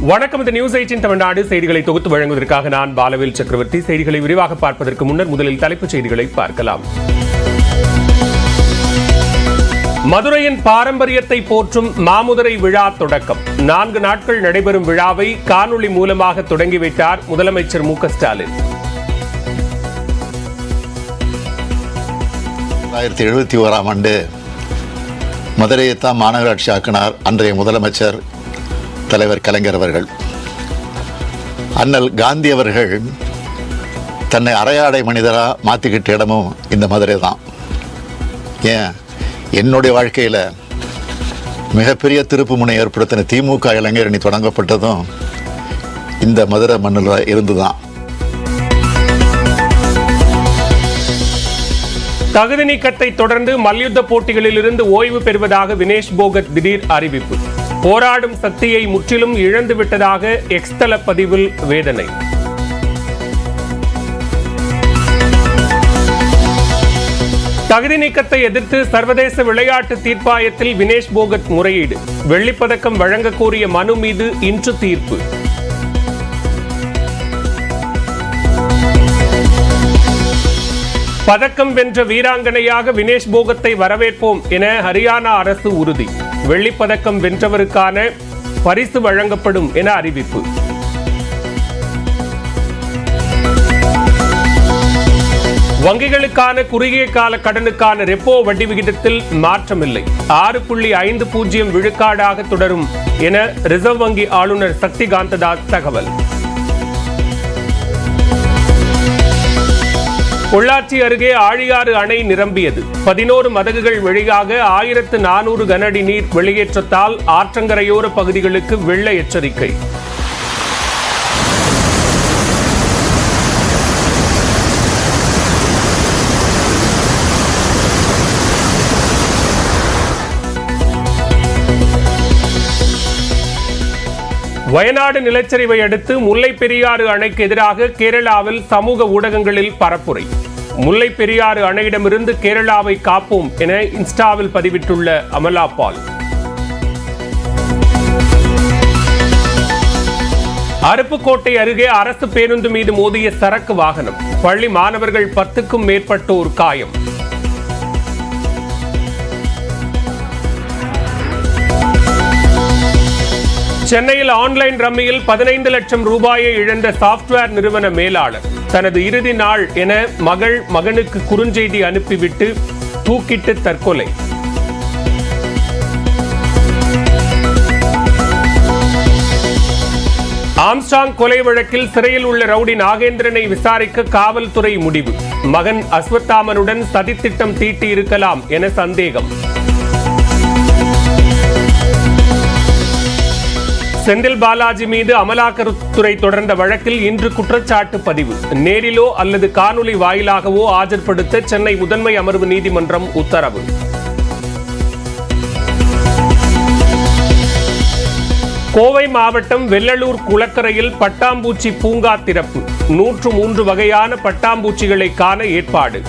வணக்கம். இந்த நியூஸ் 18 தமிழ்நாடு செய்திகளை தொகுத்து வழங்குவதற்காக நான் பாலவேல் சக்கரவர்த்தி. செய்திகளை விரிவாக பார்ப்பதற்கு முன்னர் முதலில் தலைப்புச் செய்திகளை பார்க்கலாம். மதுரையின் பாரம்பரியத்தை போற்றும் மாமுதிரை விழா தொடக்கம். 4 நாட்கள் நடைபெறும் விழாவை காணொலி மூலமாக தொடங்கி வைத்தார் முதலமைச்சர் மு.க.ஸ்டாலின். 1971ஆம் ஆண்டு மதுரையைத்தான் மாநகராட்சி ஆக்கினார் அன்றைய முதலமைச்சர் தலைவர் கலைஞர் அவர்கள். அண்ணல் காந்தி அவர்கள் தன்னை அரையாடை மனிதராக மாற்றிக்கிட்ட இடமும் இந்த மதுரை தான். ஏன், என்னுடைய வாழ்க்கையில் மிகப்பெரிய திருப்பு முனை ஏற்படுத்தின திமுக இளைஞரணி தொடங்கப்பட்டதும் இந்த மதுரை மண்ணில் இருந்து தான். தகுதி நீக்கத்தை தொடர்ந்து மல்யுத்த போட்டிகளில் இருந்து ஓய்வு பெறுவதாக வினேஷ் போகத் திடீர் அறிவிப்பு. போராடும் சக்தியை முற்றிலும் இழந்து விட்டதாக எக்ஸ் தள பதிவில் வேதனை. தகுதி நீக்கத்தை எதிர்த்து சர்வதேச விளையாட்டு தீர்ப்பாயத்தில் வினேஷ் போகத் முறையீடு. வெள்ளிப்பதக்கம் வழங்க கோரிய மனு மீது இன்று தீர்ப்பு. பதக்கம் வென்ற வீராங்கனையாக வினேஷ் போகத்தை வரவேற்போம் என ஹரியானா அரசு உறுதி. வெள்ளிப்பதக்கம் வென்றவருக்கான பரிசு வழங்கப்படும் என அறிவிப்பு. வங்கிகளுக்கான குறுகிய கால கடனுக்கான ரெப்போ வட்டி விகிதத்தில் மாற்றமில்லை. 6.50 விழுக்காடாக தொடரும் என ரிசர்வ் வங்கி ஆளுநர் சக்தி காந்ததாஸ் தகவல். பொள்ளாச்சி அருகே ஆழியாறு அணை நிரம்பியது. 11 மதகுகள் வழியாக 1400 கனஅடி நீர் வெளியேற்றத்தால் ஆற்றங்கரையோர பகுதிகளுக்கு வெள்ள எச்சரிக்கை. வயநாடு நிலச்சரிவை அடுத்து முல்லை பெரியாறு அணைக்கு எதிராக கேரளாவில் சமூக ஊடகங்களில் பரப்புரை. முல்லை பெரியாறு அணையிடமிருந்து கேரளாவை காப்போம் என இன்ஸ்டாவில் பதிவிட்டுள்ள அமலா பால். அருப்புக்கோட்டை அருகே அரசு பேருந்து மீது மோதிய சரக்கு வாகனம். பள்ளி மாணவர்கள் 10க்கும் மேற்பட்டோர் காயம். சென்னையில் ஆன்லைன் ரம்மியில் 15 லட்சம் ரூபாயை இழந்த சாப்ட்வேர் நிறுவன மேலாளர். தனது இறுதி நாள் என மகனுக்கு குறுஞ்செய்தி அனுப்பிவிட்டு தூக்கிட்டு தற்கொலை. ஆம்ஸ்டாங் கொலை வழக்கில் சிறையில் உள்ள ரவுடி நாகேந்திரனை விசாரிக்க காவல்துறை முடிவு. மகன் அஸ்வத்தாமனுடன் சதித்திட்டம் தீட்டி இருக்கலாம் என சந்தேகம். செந்தில் பாலாஜி மீது அமலாக்கத்துறை தொடர்ந்த வழக்கில் இன்று குற்றச்சாட்டு பதிவு. நேரிலோ அல்லது காணொலி வாயிலாகவோ ஆஜர்படுத்த சென்னை முதன்மை அமர்வு நீதிமன்றம் உத்தரவு. கோவை மாவட்டம் வெள்ளலூர் குளக்கரையில் பட்டாம்பூச்சி பூங்கா திறப்பு. 103 வகையான பட்டாம்பூச்சிகளை காண ஏற்பாடு.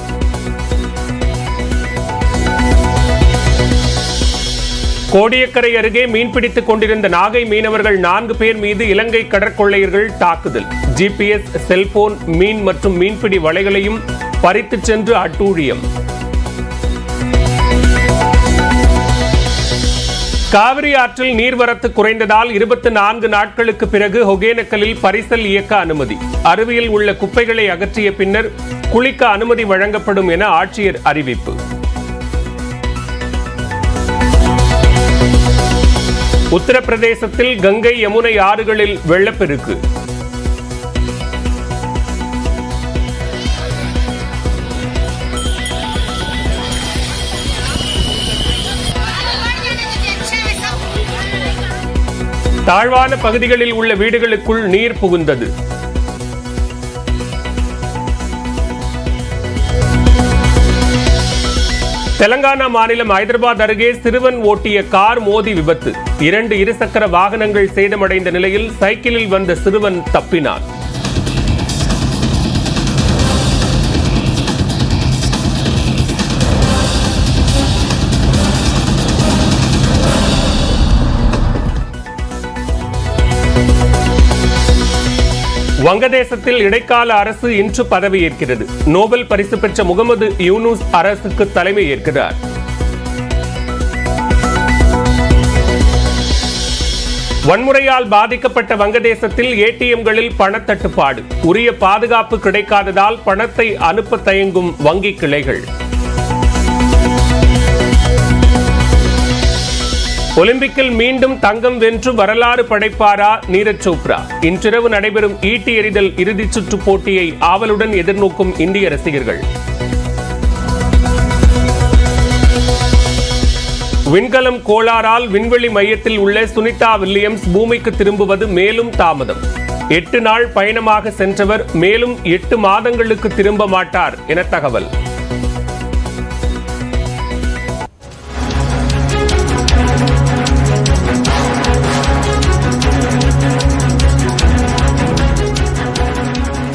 கோடியக்கரை அருகே மீன்பிடித்துக் கொண்டிருந்த நாகை மீனவர்கள் 4 பேர் மீது இலங்கை கடற்கொள்ளையர்கள் தாக்குதல். GPS, செல்போன், மீன் மற்றும் மீன்பிடி வலைகளையும் பறித்துச் சென்று அட்டூழியம். காவிரி ஆற்றில் நீர்வரத்து குறைந்ததால் 24 நாட்களுக்கு பிறகு ஒகேனக்கலில் பரிசல் இயக்க அனுமதி. அருவியில் உள்ள குப்பைகளை அகற்றிய பின்னர் குளிக்க அனுமதி வழங்கப்படும் என ஆட்சியர் அறிவிப்பு. உத்தரப்பிரதேசத்தில் கங்கை யமுனை ஆறுகளில் வெள்ளப்பெருக்கு. தாழ்வான பகுதிகளில் உள்ள வீடுகளுக்குள் நீர் புகுந்தது. தெலங்கானா மாநிலம் ஹைதராபாத் அருகே சிறுவன் ஓட்டிய கார் மோதி விபத்து. 2 இருசக்கர வாகனங்கள் சேதமடைந்த நிலையில் சைக்கிளில் வந்த சிறுவன் தப்பினான். வங்கதேசத்தில் இடைக்கால அரசு இன்று பதவியேற்கிறது. நோபல் பரிசு பெற்ற முகமது யூனூஸ் அரசுக்கு தலைமை ஏற்கிறார். வன்முறையால் பாதிக்கப்பட்ட வங்கதேசத்தில் ஏடிஎம்களில் பணத்தட்டுப்பாடு. உரிய பாதுகாப்பு கிடைக்காததால் பணத்தை அனுப்ப தயங்கும் வங்கி கிளைகள். ஒலிம்பிக்கில் மீண்டும் தங்கம் வென்று வரலாறு படைப்பாரா நீரஜ் சோப்ரா? இன்றிரவு நடைபெறும் ஈட்டி எறிதல் இறுதிச் சுற்று போட்டியை ஆவலுடன் எதிர்நோக்கும் இந்திய ரசிகர்கள். விண்கலம் கோளாறால் விண்வெளி மையத்தில் உள்ள சுனிதா வில்லியம்ஸ் பூமிக்கு திரும்புவது மேலும் தாமதம். 8 நாள் பயணமாக சென்றவர் மேலும் 8 மாதங்களுக்கு திரும்ப மாட்டார் என தகவல்.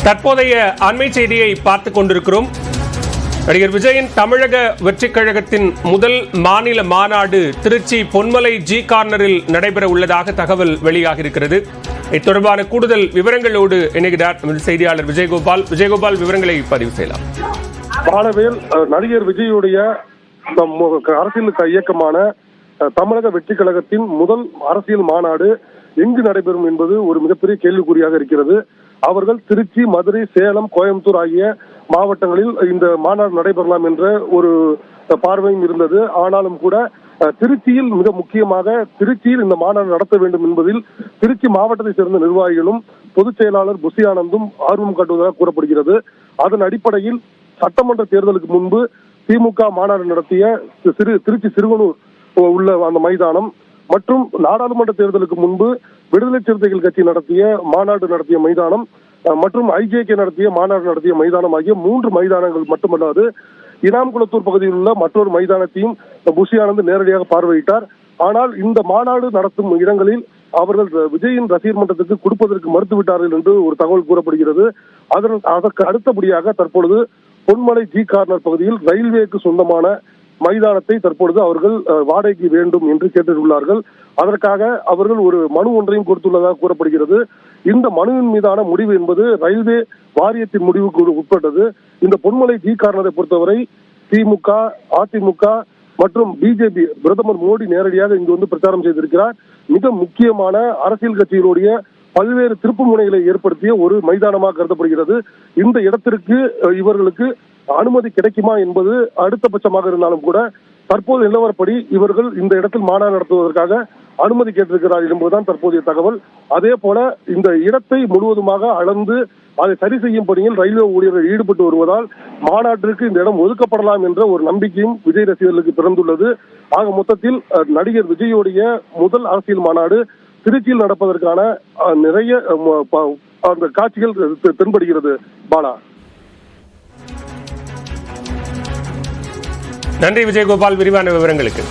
தற்போதைய அண்மை செய்தியை பார்த்துக் கொண்டிருக்கிறோம். நடிகர் விஜயின் தமிழக வெற்றிக் கழகத்தின் முதல் மாநில மாநாடு திருச்சி பொன்மலை ஜி கார்னரில் நடைபெற உள்ளதாக தகவல் வெளியாக இருக்கிறது. இத்தொடர்பான கூடுதல் விவரங்களோடு இணைகிறார் செய்தியாளர் விஜயகோபால். விஜயகோபால், விவரங்களை பதிவு செய்யலாம். பாலவேல், நடிகர் விஜயுடைய அரசியல் இயக்கமான தமிழக வெற்றிக் கழகத்தின் முதல் அரசியல் மாநாடு எங்கு நடைபெறும் என்பது ஒரு மிகப்பெரிய கேள்விக்குறியாக இருக்கிறது. அவர்கள் திருச்சி, மதுரை, சேலம், கோயம்புத்தூர் ஆகிய மாவட்டங்களில் இந்த மாநாடு நடைபெறலாம் என்ற ஒரு பார்வையும் இருந்தது. ஆனாலும் கூட திருச்சியில் மிக முக்கியமாக திருச்சியில் இந்த மாநாடு நடத்த வேண்டும் என்பதில் திருச்சி மாவட்டத்தை சேர்ந்த நிர்வாகிகளும் பொதுச் செயலாளர் புசி ஆனந்தும் ஆர்வம் காட்டுவதாக கூறப்படுகிறது. அதன் அடிப்படையில் சட்டமன்ற தேர்தலுக்கு முன்பு திமுக மாநாடு நடத்திய திருச்சி சிறுவனூர் உள்ள அந்த மைதானம் மற்றும் நாடாளுமன்ற தேர்தலுக்கு முன்பு விடுதலை சிறுத்தைகள் கட்சி மாநாடு நடத்திய மைதானம் மற்றும் ஐஜேகே மாநாடு நடத்திய மைதானம் ஆகிய 3 மைதானங்கள் மட்டுமல்லாது இனாம்குளத்தூர் பகுதியில் உள்ள மற்றொரு மைதானத்தையும் புஷி ஆனந்த் நேரடியாக பார்வையிட்டார். ஆனால் இந்த மாநாடு நடத்தும் இடங்களில் அவர்கள் விஜயின் ரசிகர் மன்றத்துக்கு கொடுப்பதற்கு மறுத்துவிட்டார்கள் என்று ஒரு தகவல் கூறப்படுகிறது. அதற்கு அடுத்தபடியாக தற்பொழுது பொன்மலை ஜி கார்னர் பகுதியில் ரயில்வேக்கு சொந்தமான மைதானத்தை தற்பொழுது அவர்கள் வாடகைக்கு வேண்டும் என்று கேட்டுள்ளார்கள். அதற்காக அவர்கள் ஒரு மனு ஒன்றையும் கொடுத்துள்ளதாக கூறப்படுகிறது. இந்த மனுவின் மீதான முடிவு என்பது ரயில்வே வாரியத்தின் முடிவுக்கு உட்பட்டது. இந்த பொன்மலை ஜி கார்னரை பொறுத்தவரை திமுக, அதிமுக மற்றும் பிஜேபி பிரதமர் மோடி நேரடியாக இங்கு வந்து பிரச்சாரம் செய்திருக்கிறார். மிக முக்கியமான அரசியல் கட்சிகளுடைய பல்வேறு திருப்பு முனைகளை ஏற்படுத்திய ஒரு மைதானமாக கருதப்படுகிறது. இந்த இடத்திற்கு இவர்களுக்கு அனுமதி கிடைக்குமா என்பது அடுத்த பட்சமாக இருந்தாலும் கூட தற்போது நிலவரப்படி இவர்கள் இந்த இடத்தில் மாநாடு நடத்துவதற்காக அனுமதி கேட்டிருக்கிறார்கள் என்பதுதான் தற்போதைய தகவல். அதே போல இந்த இடத்தை முழுவதுமாக அளந்து அதை சரி செய்யும் பணியில் ரயில்வே ஊழியர்கள் ஈடுபட்டு வருவதால் மாநாட்டிற்கு இந்த இடம் ஒதுக்கப்படலாம் என்ற ஒரு நம்பிக்கையும் விஜய் ரசிகர்களுக்கு பிறந்துள்ளது. ஆக மொத்தத்தில் நடிகர் விஜயோடைய முதல் அரசியல் மாநாடு திருச்சியில் நடப்பதற்கான நிறைய அந்த காட்சிகள் தென்படுகிறது. பாலா, நன்றி விஜயகோபால், விரிவான விவரங்களுக்கு.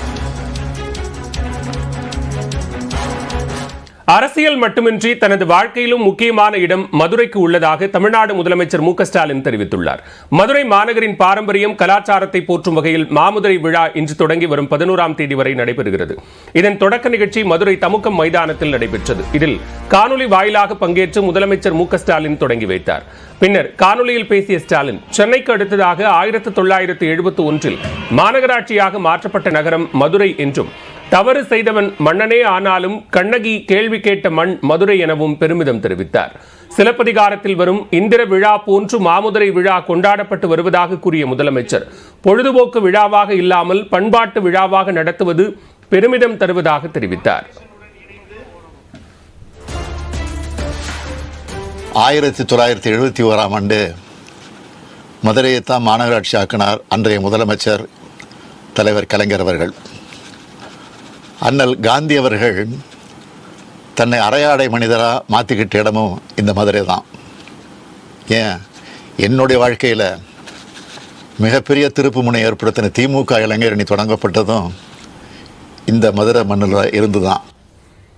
அரசியல் மட்டுமின்றி தனது வாழ்க்கையிலும் முக்கியமான இடம் மதுரைக்கு உள்ளதாக தமிழ்நாடு முதலமைச்சர் மு.க.ஸ்டாலின் தெரிவித்துள்ளார். மதுரை மாநகரின் பாரம்பரியம், கலாச்சாரத்தை போற்றும் வகையில் மாமதுரை விழா இன்று தொடங்கி வரும் 11ஆம் தேதி வரை நடைபெறுகிறது. இதன் தொடக்க நிகழ்ச்சி மதுரை தமுக்கம் மைதானத்தில் நடைபெற்றது. இதில் காணொலி வாயிலாக பங்கேற்று முதலமைச்சர் மு.க.ஸ்டாலின் தொடங்கி வைத்தார். பின்னர் காணொலியில் பேசிய ஸ்டாலின், சென்னைக்கு அடுத்ததாக 1971 மாநகராட்சியாக மாற்றப்பட்ட நகரம் மதுரை என்றும், தவறு செய்தவன் மன்னனே ஆனாலும் கண்ணகி கேள்வி கேட்ட மண் மதுரை எனவும் பெருமிதம் தெரிவித்தார். சிலப்பதிகாரத்தில் வரும் இந்திர விழா போன்று மாமதுரை விழா கொண்டாடப்பட்டு வருவதாக கூறிய முதலமைச்சர், பொழுதுபோக்கு விழாவாக இல்லாமல் பண்பாட்டு விழாவாக நடத்துவது பெருமிதம் தருவதாக தெரிவித்தார். 1971ஆம் ஆண்டு மதுரையைத்தான் மாநகராட்சி ஆக்கினார் அன்றைய முதலமைச்சர் தலைவர் கலைஞர் அவர்கள். அண்ணல் காந்தி அவர்கள் தன்னை அரையாடை மனிதராக மாற்றிக்கிட்ட இடமும் இந்த மதுரை தான். ஏன், என்னுடைய வாழ்க்கையில் மிகப்பெரிய திருப்பு முனை ஏற்படுத்தின திமுக இளைஞரணி தொடங்கப்பட்டதும் இந்த மதுரை மண்ணில் இருந்து தான்.